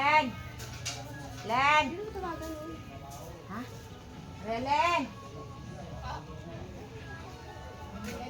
Len! Len! Ha? Len!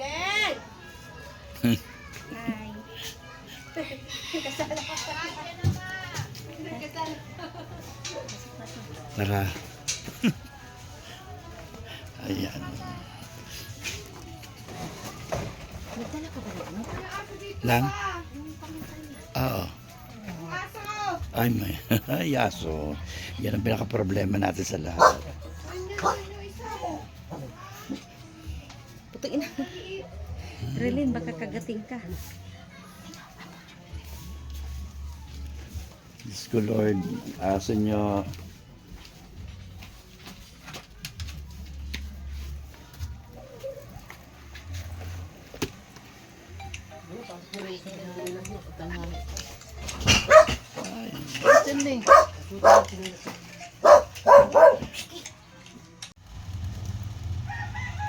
Len! Hi. Kasala ka pa. Kasala. Tara. Ayan. Nagdala ka ba na? Lang? Oo. Ay, may. Ay, aso. Yan ang pinaka-problema natin sa lahat. Putuin na. Relin, baka kagating ka. Diyos ko, Lord. Aso nyo.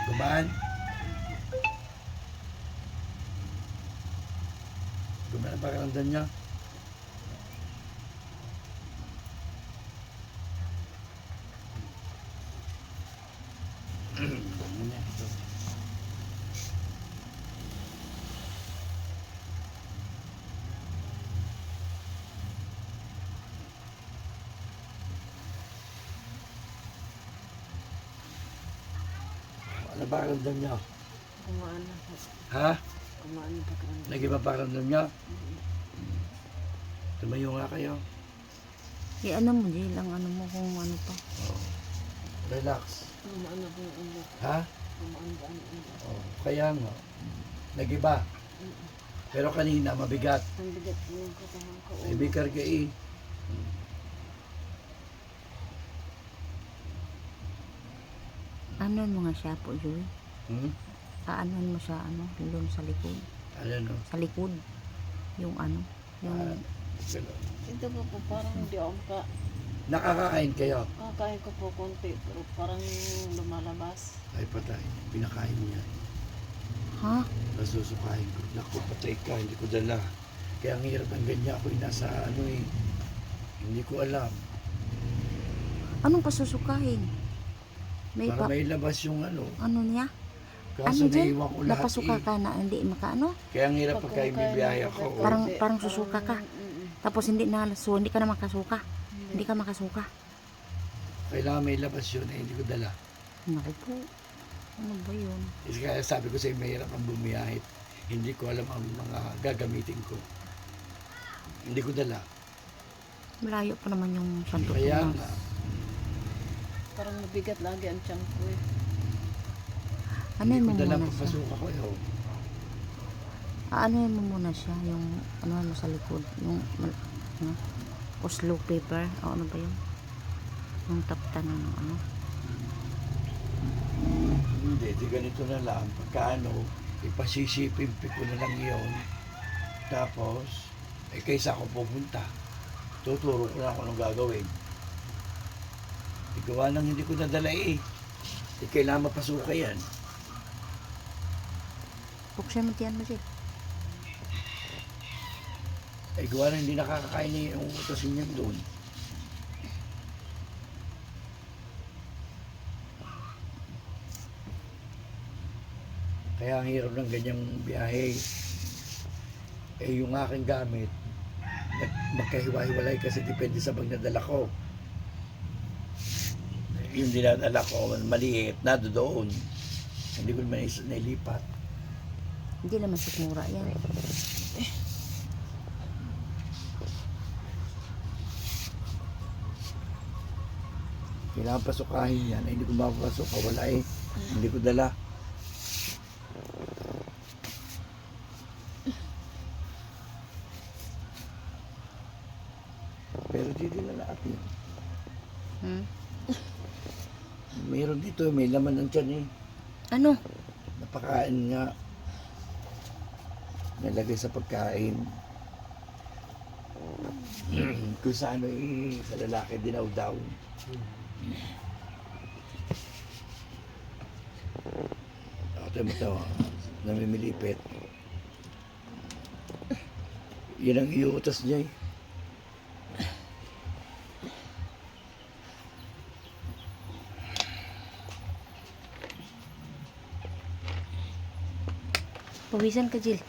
Gumaan. Gumaan ang pakiramdam nyo. Ano ba pakiramdam nyo? Kumaan na po. Ha? Kumaan na po. Nag-iba pakiramdam nyo? Tumayo nga kayo. Ano mo, Jay, lang ano mo kung ano pa. Oh. Relax. Kumaan na po yung ulo. Ha? Kumaan ba ang ulo? Oh. Kaya nga. Nag-iba. Pero kanina, mabigat. Ang bigat po yung katawan ko. May bikar ka eh. Ano mo nga siya po, Joy? Hmm? Aanon mo siya, ano, doon sa likod. Ano no? Sa likod. Yung ano, yung... Ganun. Ito po parang hindi ako Nakakain kayo? kakain ko po konti pero parang lumalabas. Ay patay. Pinakain niya. Ha? Nasusukain ko. Naku, patay ka. Hindi ko dala. Kaya ang hirap ang ganyan ako. Nasa ano eh. Hindi ko alam. Anong pasusukahin? May Para pa... may labas yung ano. Ano niya? Kaso Ano dyan? naiwan ko lahat Napasuka eh. ka na hindi makaano? Kaya ang hirap pagka ibibiyahe ako. Parang susuka ka. Tapos hindi na, so hindi ka na makasuka. Hindi ka makasuka. Kailangan may labas yun eh. Hindi ko dala. Naku po. Ano ba yun? Kasi kaya sabi ko sa iyo, mahirap ang bumiyahit. Hindi ko alam ang mga gagamitin ko. Hindi ko dala. Malayo pa naman yung Santo Kaya Tomas. nga. Parang mabigat lagi ang tiyan ko eh. Ano Hindi mo ko dala muna siya? papasok ako eh. Oh. Ano mo muna siya? Yung ano mo sa likod? Yung ano? O slow paper? O ano ba yun? Yung taptan ng ano? Hindi, di ganito na lang. Pagka ano, ipasisipin ko na lang yun. Tapos, kaysa ako pupunta, tuturo ko na ako anong gagawin. Igawa nang hindi ko nadala eh. Kailangan mapasuka yan. Buksan mo tiyan mo siya. Gawa na hindi nakakakain na yung utasin yan doon. Kaya ang hirap ng ganyang biyahe. Yung aking gamit, magkahiwa-hiwalay kasi depende sa bag nadala ko. Yung dinadala ko, maliit, nado doon. Hindi ko naman nailipat. Hindi naman sikmura yan. Kailangan pasukahin yan. Ay, hindi ko mapapasok. Wala eh. Hindi ko dala. Pero dito na natin. Mayroon dito. May laman ng tiyan eh. Ano? Napakain nga. Nalagay sa pagkain. Kung sa ano eh, sa lalaki dinaw-daw. Ito mo ito, namimilipit. Yan ang iuutas niya eh. Pawisan ka, Jill.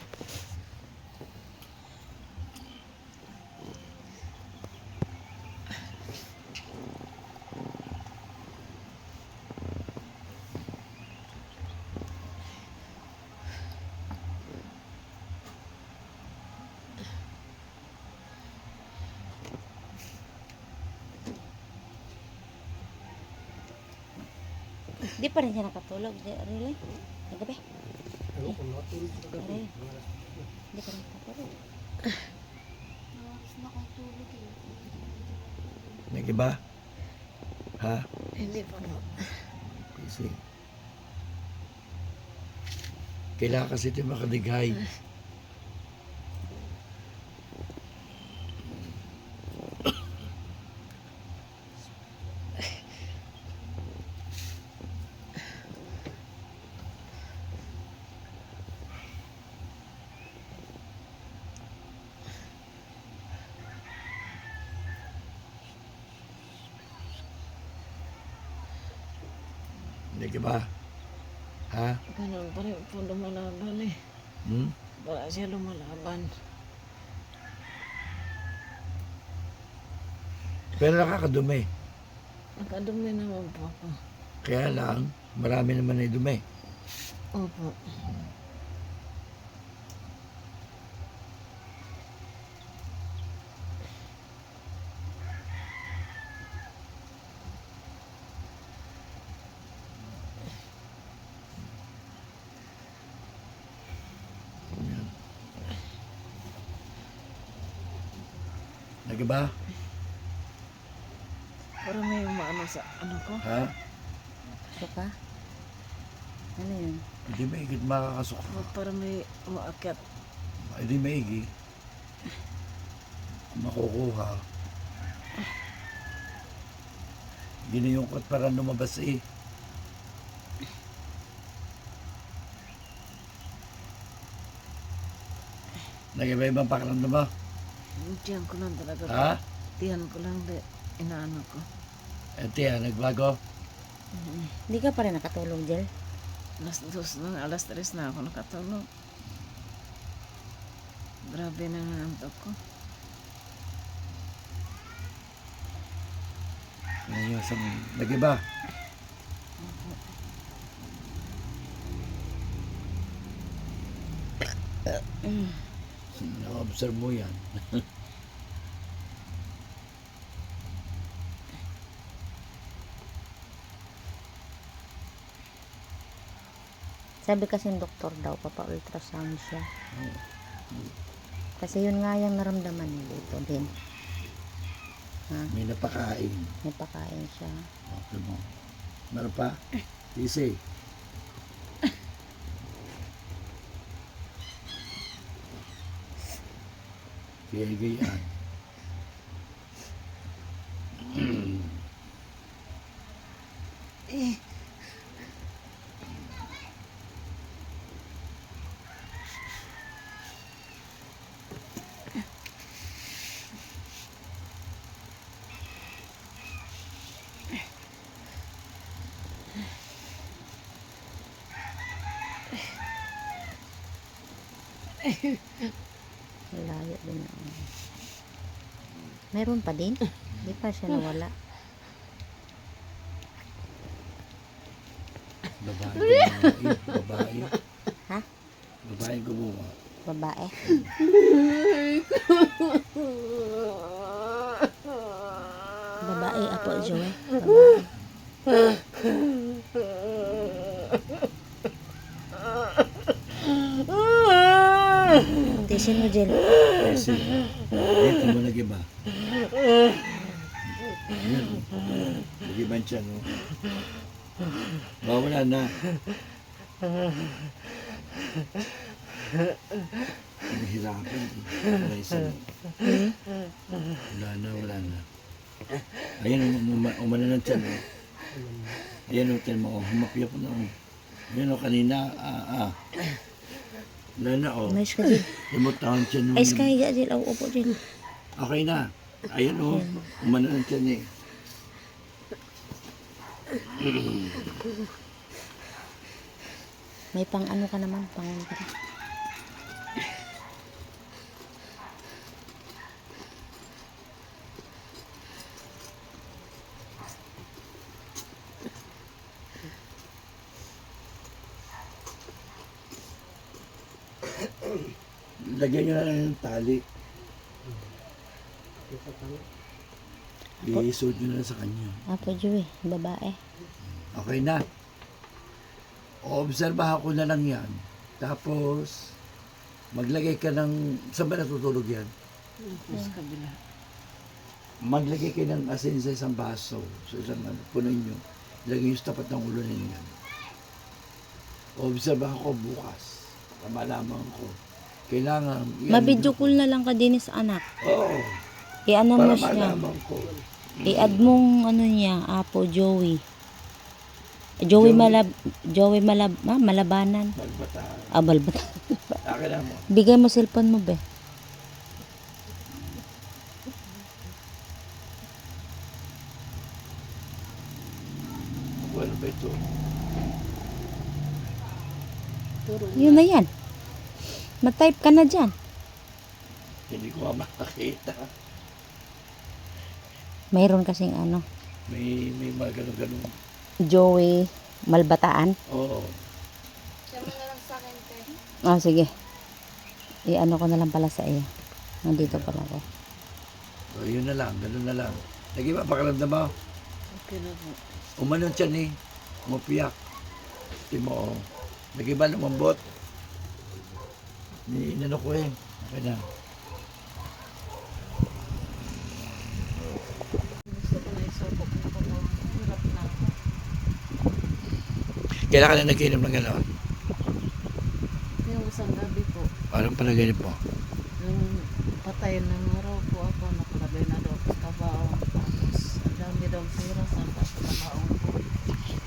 Di pa rin siya nakatulog, really? Nagabi? Aray. Di pa rin nakatulog. Nag-iba? Ha? Hindi pa mo. Kasi kailangan kasi ito makadighay. Nag-iba? Ha? Ganun pa rin po lumalaban eh. Hmm? Wala siya lumalaban. Pero nakakadumi. Nakadumi naman po ako. Kaya lang, marami naman ay dumi. Opo. Nag-iba? Para may umaano sa ano ko. Ha? Gusto ka? Ano yun? Hindi maigit makakasok. Para may umaakyat. Hindi maigi. Makukuha. Giniyungkot para lumabas eh. Nag-iba ibang pakiramdam mo? Tiyan ko lang talaga. Ha? Tiyan ko lang de inaano ko. Tiyan, nagbago? Hindi ka pa rin nakatulog, Jill? Alas 3 na ako nakatulog. Grabe na nga antok ko. Ayun, nag-iba? Na-observe mo yan. Sabi kasi ng doktor daw, papa-ultrasound siya. Kasi yun nga yung naramdaman niya dito din. Ha? May napakain. May pakain siya. Okay mo. Meron pa? Easy. Gaya-gayaan. Layo din na. Meron pa din? Hindi pa siya nawala. Babae. Ha? Babae gumawa. Babae? Babae, Apo Joey. Babae. Tisin mo, Jill. Kasi, dito mo nag-iba. Ayan. Nag-iba siya, no? Wala na. Nahirapan eh. Wala isa na. Wala na. Ayan, umana ng tiyan. Oh. Ayan, tiyan mo. Humapya po na. Ayan, kanina. Wala na, oh. Nice ka, Jill. Imutawan tiyan mo. Ay, kahiga, Jill. Upo, Jill. Okay na. Ayan, oh. Umana ng tiyan eh. May pang ano ka naman, pang lagyan nyo na lang ng tali. I-suot nyo na lang sa kanya. Apo Joey, babae. Okay na. Obserbahan ko na lang yan. Tapos, maglagay ka ng... Saan ba natutulog yan? Sa kabila. Maglagay kayo ng asin sa isang baso. Sa isang puno nyo. Ilagay nyo sa tapat ng ulo ninyo. Obserbahan ko bukas. Malaman ko. Kailangan... Mabidyo call na lang ka din sa anak. Oo. I-ano mo Para siya. malaman ko. I-add mong ano niya, Apo Joey. Joey Malabanan. Malbataan. Balbata. Akin na mo. Bigay mo cellphone mo, be. Ano ba ito? Turo Yun na yan. Matype ka na dyan. Hindi ko makakita. Mayroon kasing ano, May mga ganun-ganun. Joey Malbataan. Oo. Ah, sige. I-ano ko na lang pala sa iyo. Nandito pala ako. So, yun na lang. Ganun na lang. Lagi ba pakaramdam mo? Okay na po. Umanon siya ni. Umapiyak. Di mo. Lagi ba lumambot? Ni inano ko eh. Okay na. Gusto ko na isubok na ko. Hirap na ako. Kailan ka na nag-inom ng gano'n? Yung isang gabi po, Anong panaginip mo? yung patay ng araw po ako, nakalagay na daw sa kabaong. Tapos, ang dami daw sira sa kabaong po.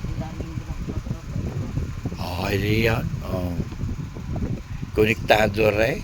Ang daming binakbak na po. Okay, yan. Oh. Konektado rin.